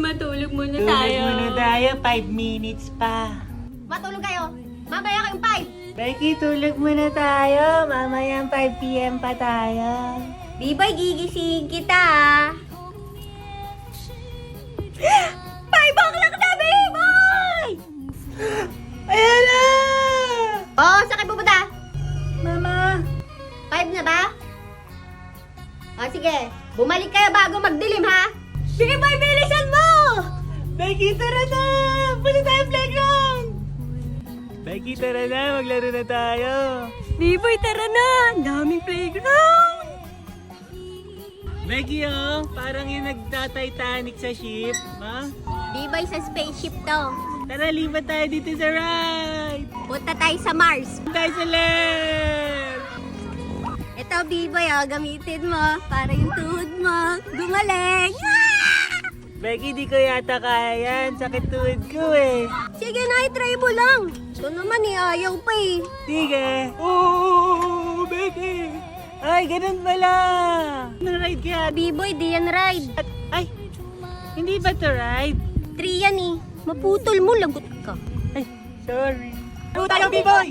matulog muna Tulog tayo. muna tayo, 5 minutes pa. Matulog kayo. Mamaya kayong 5. Becky, tulog muna tayo. Mamaya 5 PM pa tayo. Biboy, gigising kita. 5 o'clock na, Biboy! Ayan na! Oh, saan kayo pupunta? Mama! 5 na ba? O sige, bumalik kayo bago magdilim ha? Biboy, bilisan mo! Becky, tara na! Punta tayo playground! Becky, tara na! Maglaro na tayo! Biboy, tara na! Ang daming playground! Becky, oh! Parang yung nagta-Titanic sa ship, ma? Biboy, sa spaceship to. Tara, lipat tayo dito sa ride! Punta tayo sa Mars. Tayo sa left! Ito, Biboy, gamitin mo para yung tuhod mo gumaling. Becky, di ko yata kaya yan. Sakit tuhod ko eh. Sige na, try mo lang. Ito naman ayaw pa eh. Sige. Oh, Becky! Ay, ganun pala! Anong ride kaya? Biboy, di yan ride. Ay, hindi ba to ride? 3 yan eh. Maputol mo, lagot ka. Ay, sorry. Ano tayo, B-boy?